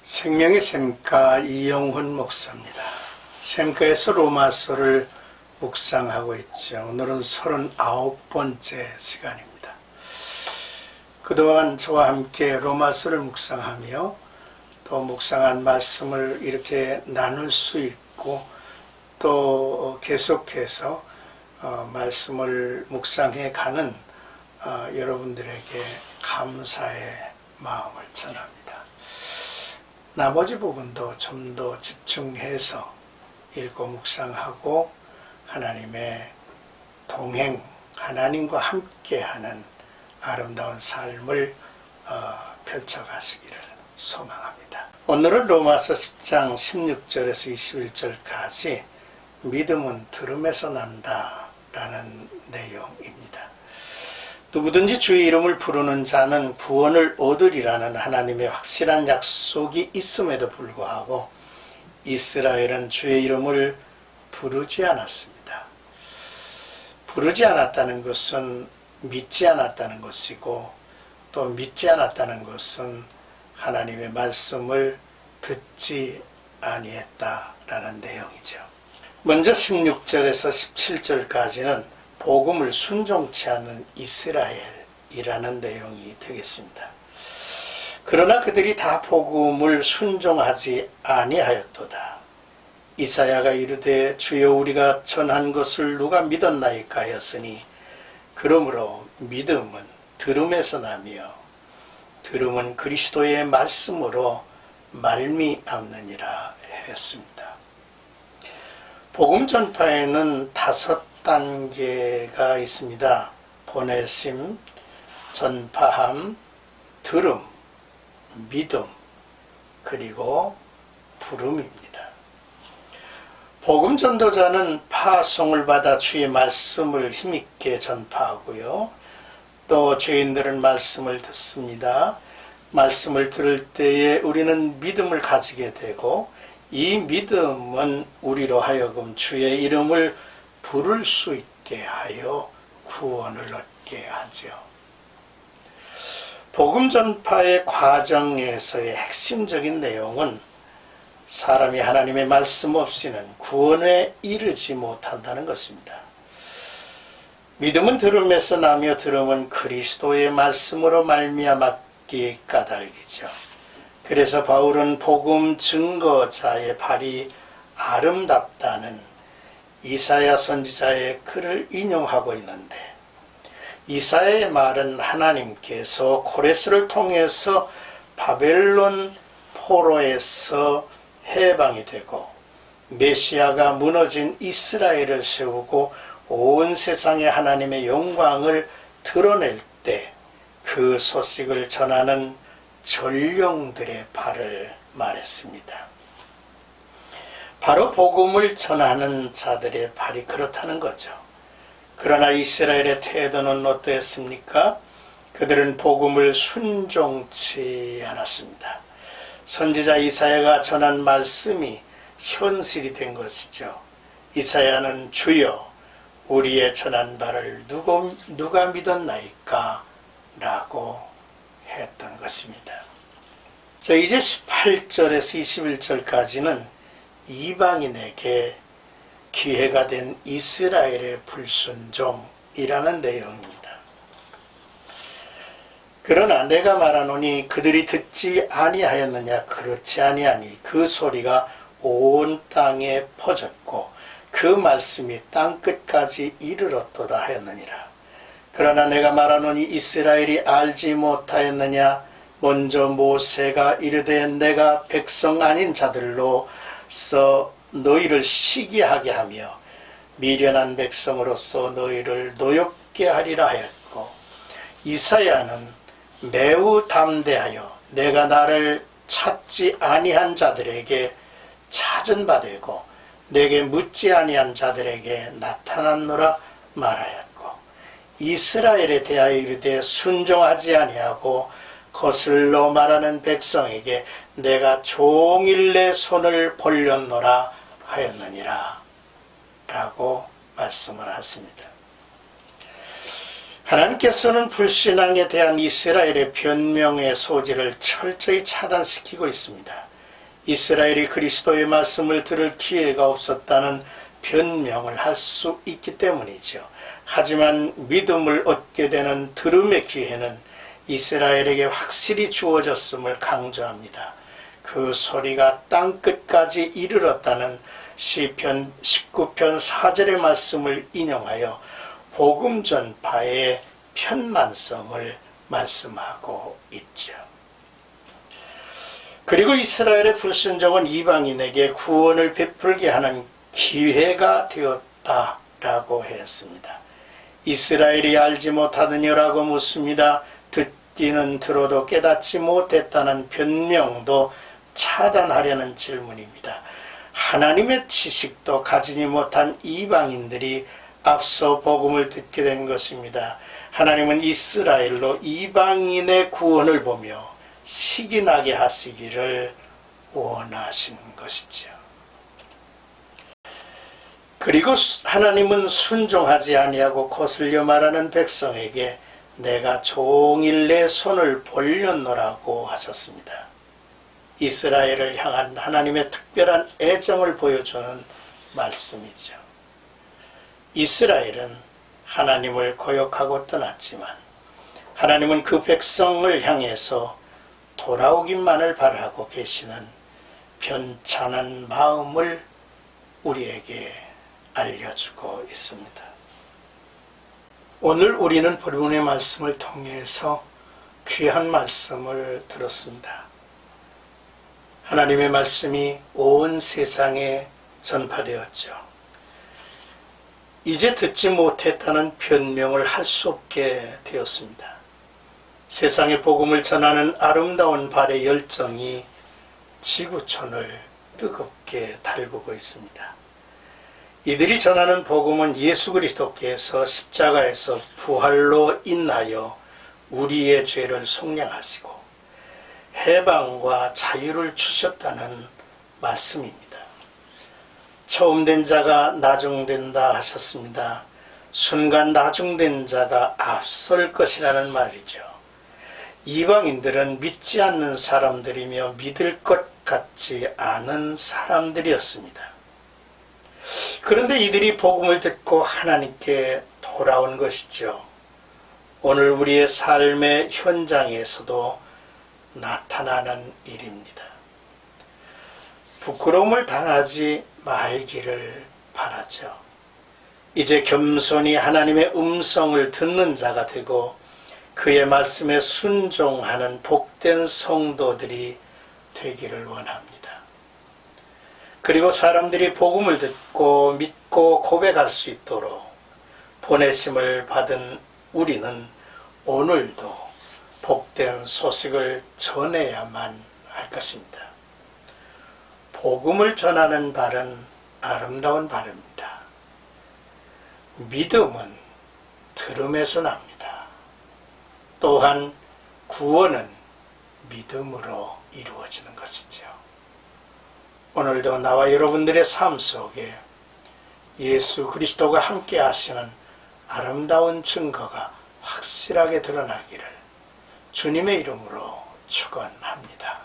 생명의 샘가 이영훈 목사입니다. 샘가에서 로마서를 묵상하고 있죠. 오늘은 39번째 시간입니다. 그동안 저와 함께 로마서를 묵상하며 또 묵상한 말씀을 이렇게 나눌 수 있고 또 계속해서 말씀을 묵상해 가는 여러분들에게 감사의 마음을 전합니다. 나머지 부분도 좀 더 집중해서 읽고 묵상하고 하나님의 동행, 하나님과 함께하는 아름다운 삶을 펼쳐가시기를 소망합니다. 오늘은 로마서 10장 16절에서 21절까지 믿음은 들음에서 난다 라는 내용입니다. 누구든지 주의 이름을 부르는 자는 구원을 얻으리라는 하나님의 확실한 약속이 있음에도 불구하고 이스라엘은 주의 이름을 부르지 않았습니다. 부르지 않았다는 것은 믿지 않았다는 것이고 또 믿지 않았다는 것은 하나님의 말씀을 듣지 아니했다라는 내용이죠. 먼저 16절에서 17절까지는 복음을 순종치 않는 이스라엘이라는 내용이 되겠습니다. 그러나 그들이 다 복음을 순종하지 아니하였도다. 이사야가 이르되 주여 우리가 전한 것을 누가 믿었나이까 하였으니 그러므로 믿음은 들음에서 나며 들음은 그리스도의 말씀으로 말미암느니라 했습니다. 복음 전파에는 5단계가 있습니다. 보내심, 전파함, 들음, 믿음, 그리고 부름입니다. 복음 전도자는 파송을 받아 주의 말씀을 힘있게 전파하고요. 또 죄인들은 말씀을 듣습니다. 말씀을 들을 때에 우리는 믿음을 가지게 되고 이 믿음은 우리로 하여금 주의 이름을 부를 수 있게 하여 구원을 얻게 하죠. 복음 전파의 과정에서의 핵심적인 내용은 사람이 하나님의 말씀 없이는 구원에 이르지 못한다는 것입니다. 믿음은 들음에서 나며 들음은 그리스도의 말씀으로 말미암았기에 까닭이죠. 그래서 바울은 복음 증거자의 발이 아름답다는 이사야 선지자의 글을 인용하고 있는데 이사야의 말은 하나님께서 고레스를 통해서 바벨론 포로에서 해방이 되고 메시아가 무너진 이스라엘을 세우고 온 세상에 하나님의 영광을 드러낼 때 그 소식을 전하는 전령들의 발을 말했습니다. 바로 복음을 전하는 자들의 발이 그렇다는 거죠. 그러나 이스라엘의 태도는 어떠했습니까? 그들은 복음을 순종치 않았습니다. 선지자 이사야가 전한 말씀이 현실이 된 것이죠. 이사야는 주여 우리의 전한 바를 누가 믿었나이까? 라고 했던 것입니다. 자, 이제 18절에서 21절까지는 이방인에게 기회가 된 이스라엘의 불순종이라는 내용입니다. 그러나 내가 말하노니 그들이 듣지 아니하였느냐? 그렇지 아니하니 그 소리가 온 땅에 퍼졌고 그 말씀이 땅끝까지 이르렀도다 하였느니라. 그러나 내가 말하노니 이스라엘이 알지 못하였느냐? 먼저 모세가 이르되 내가 백성 아닌 자들로서 너희를 시기하게 하며 미련한 백성으로서 너희를 노엽게 하리라 하였고 이사야는 매우 담대하여 내가 나를 찾지 아니한 자들에게 찾은 바 되고 내게 묻지 아니한 자들에게 나타났노라 말하였고 이스라엘에 대하여 이르되 순종하지 아니하고 거슬러 말하는 백성에게 내가 종일 내 손을 벌렸노라 하였느니라 라고 말씀을 하십니다. 하나님께서는 불신앙에 대한 이스라엘의 변명의 소지를 철저히 차단시키고 있습니다. 이스라엘이 그리스도의 말씀을 들을 기회가 없었다는 변명을 할 수 있기 때문이죠. 하지만 믿음을 얻게 되는 들음의 기회는 이스라엘에게 확실히 주어졌음을 강조합니다. 그 소리가 땅끝까지 이르렀다는 시편 19편 4절의 말씀을 인용하여 복음 전파의 편만성을 말씀하고 있죠. 그리고 이스라엘의 불순종은 이방인에게 구원을 베풀게 하는 기회가 되었다라고 했습니다. 이스라엘이 알지 못하느냐라고 묻습니다. 듣기는 들어도 깨닫지 못했다는 변명도 차단하려는 질문입니다. 하나님의 지식도 가지지 못한 이방인들이 앞서 복음을 듣게 된 것입니다. 하나님은 이스라엘로 이방인의 구원을 보며 시기나게 하시기를 원하시는 것이지요. 그리고 하나님은 순종하지 아니하고 거슬려 말하는 백성에게 내가 종일 내 손을 벌렸노라고 하셨습니다. 이스라엘을 향한 하나님의 특별한 애정을 보여주는 말씀이죠. 이스라엘은 하나님을 거역하고 떠났지만 하나님은 그 백성을 향해서 돌아오기만을 바라고 계시는 편찮은 마음을 우리에게 알려주고 있습니다. 오늘 우리는 본문의 말씀을 통해서 귀한 말씀을 들었습니다. 하나님의 말씀이 온 세상에 전파되었죠. 이제 듣지 못했다는 변명을 할 수 없게 되었습니다. 세상에 복음을 전하는 아름다운 발의 열정이 지구촌을 뜨겁게 달구고 있습니다. 이들이 전하는 복음은 예수 그리스도께서 십자가에서 부활로 인하여 우리의 죄를 속량하시고 해방과 자유를 주셨다는 말씀입니다. 처음 된 자가 나중된다 하셨습니다. 순간 나중된 자가 앞설 것이라는 말이죠. 이방인들은 믿지 않는 사람들이며 믿을 것 같지 않은 사람들이었습니다. 그런데 이들이 복음을 듣고 하나님께 돌아온 것이죠. 오늘 우리의 삶의 현장에서도 나타나는 일입니다. 부끄러움을 당하지 말기를 바라죠. 이제 겸손히 하나님의 음성을 듣는 자가 되고 그의 말씀에 순종하는 복된 성도들이 되기를 원합니다. 그리고 사람들이 복음을 듣고 믿고 고백할 수 있도록 보내심을 받은 우리는 오늘도 복된 소식을 전해야만 할 것입니다. 복음을 전하는 발은 아름다운 발입니다. 믿음은 들음에서 납니다. 또한 구원은 믿음으로 이루어지는 것이죠. 오늘도 나와 여러분들의 삶 속에 예수 그리스도가 함께 하시는 아름다운 증거가 확실하게 드러나기를 주님의 이름으로 축원합니다.